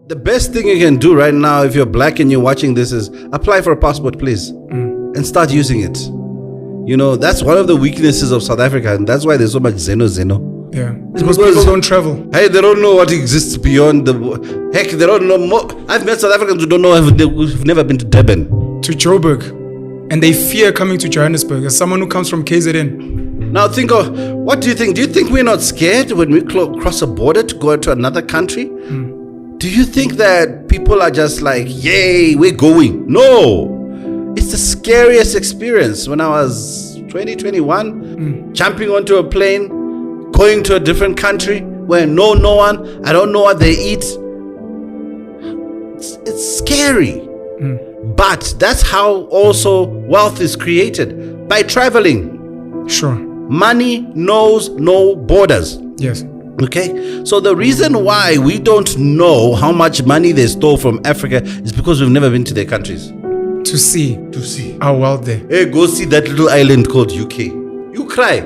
The best thing you can do right now, if you're black and you're watching this, is apply for a passport, please, and start using it. You know, that's one of the weaknesses of South Africa, and that's why there's so much Zeno. Yeah, because people don't travel. Hey, they don't know what exists beyond the... Heck, they don't know more. I've met South Africans who don't know, who've never been to Durban. To Joburg. And they fear coming to Johannesburg as someone who comes from KZN. Now think of, what do you think? Do you think we're not scared when we cross a border to go to another country? Do you think that people are just like, yay, we're going? No. It's the scariest experience. When I was 21, jumping onto a plane, going to a different country where I know no one, I don't know what they eat. It's scary. But that's how also wealth is created, by traveling. Sure. Money knows no borders. Yes. Okay, so the reason why we don't know how much money they stole from Africa is because we've never been to their countries. To see our wealth there. Hey, go see that little island called UK. You cry.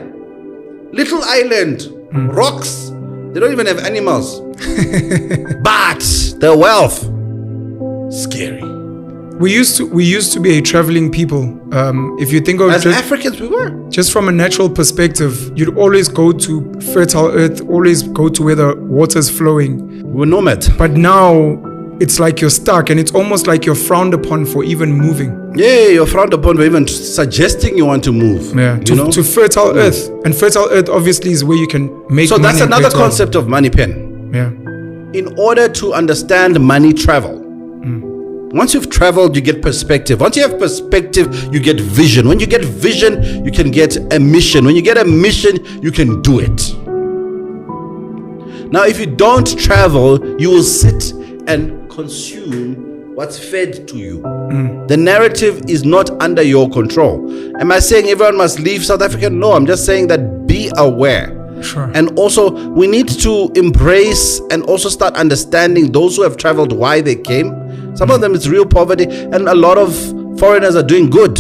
Little island, rocks. They don't even have animals. But the wealth, scary. We used to be a traveling people. If you think of as Africans, we were. Just from a natural perspective, you'd always go to fertile earth, always go to where the water's flowing. We're nomads. But now it's like you're stuck, and it's almost like you're frowned upon for even moving. Yeah, you're frowned upon for even suggesting you want to move. Yeah, to fertile earth. And fertile earth obviously is where you can make so money. So that's another concept of money pen. Yeah. In order to understand money travel, once you've traveled, you get perspective. Once you have perspective, you get vision. When you get vision, you can get a mission. When you get a mission, you can do it. Now, if you don't travel, you will sit and consume what's fed to you. The narrative is not under your control. Am I saying everyone must leave South Africa? No, I'm just saying that be aware. Sure. And also, we need to embrace and also start understanding those who have traveled, why they came. Some of them it's real poverty, and a lot of foreigners are doing good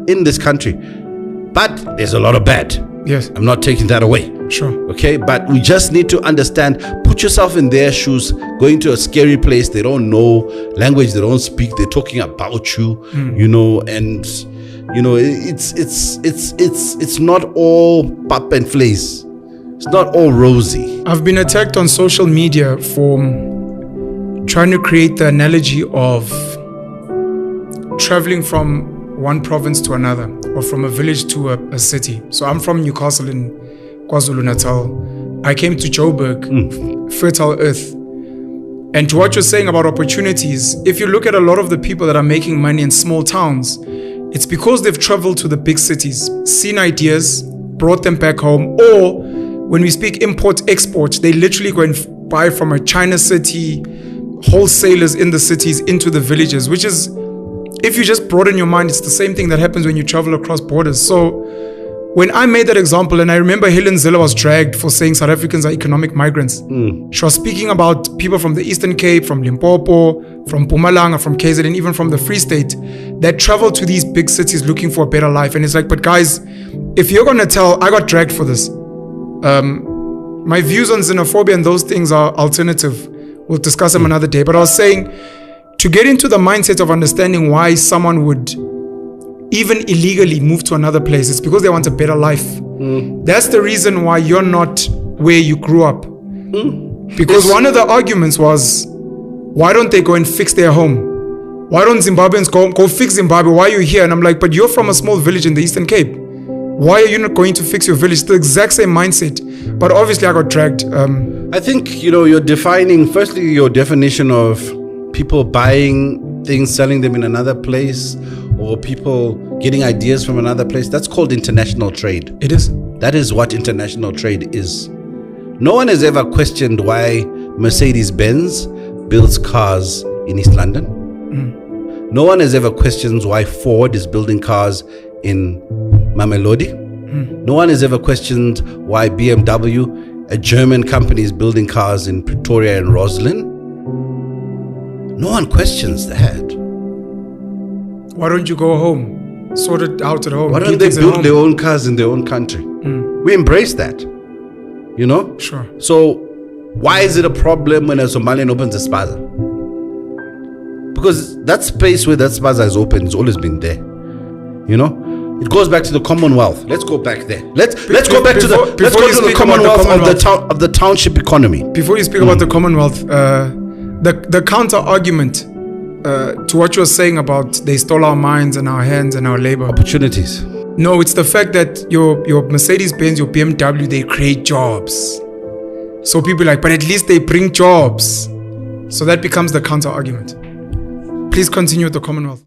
in this country. But there's a lot of bad. Yes. I'm not taking that away. Sure. Okay, but we just need to understand, put yourself in their shoes, going to a scary place, they don't know language, they don't speak, they're talking about you, you know, and you know, it's not all pap and flays. It's not all rosy. I've been attacked on social media for trying to create the analogy of traveling from one province to another, or from a village to a city. So I'm from Newcastle in KwaZulu-Natal. I came to Joburg, fertile earth. And to what you're saying about opportunities, if you look at a lot of the people that are making money in small towns, it's because they've traveled to the big cities, seen ideas, brought them back home, or when we speak import-export, they literally go and buy from a China city, wholesalers in the cities into the villages, which is, if you just broaden your mind, it's the same thing that happens when you travel across borders. So when I made that example, and I remember Helen Zille was dragged for saying South Africans are economic migrants. She was speaking about people from the Eastern Cape, from Limpopo, from Mpumalanga, from KZN, and even from the Free State that travel to these big cities looking for a better life. And it's like, but guys, if you're going to tell, I got dragged for this. My views on xenophobia and those things are alternative. We'll discuss them another day. But I was saying, to get into the mindset of understanding why someone would even illegally move to another place, it's because they want a better life. That's the reason why you're not where you grew up. Because one of the arguments was, why don't they go and fix their home? Why don't Zimbabweans go fix Zimbabwe? Why are you here? And I'm like, but you're from a small village in the Eastern Cape. Why are you not going to fix your village? It's the exact same mindset. But obviously I got dragged. I think, you're defining, firstly, your definition of people buying things, selling them in another place, or people getting ideas from another place. That's called international trade. It is. That is what international trade is. No one has ever questioned why Mercedes-Benz builds cars in East London. No one has ever questioned why Ford is building cars in Mamelodi. No one has ever questioned why BMW, a German company, is building cars in Pretoria and Roslyn. No one questions that. Why don't you go home? Sort it out at home. Why don't they build their own cars in their own country? We embrace that. Sure. So why is it a problem when a Somalian opens a spaza? because that space where that spaza is open has always been there. You know, it goes back to the Commonwealth. Let's go back there. Let's go back to the Commonwealth of the township economy. Before you speak about the Commonwealth, the counter argument to what you're saying about they stole our minds and our hands and our labor. Opportunities. No, it's the fact that your Mercedes-Benz, your BMW, they create jobs. So people are like, but at least they bring jobs. So that becomes the counter argument. Please continue with the Commonwealth.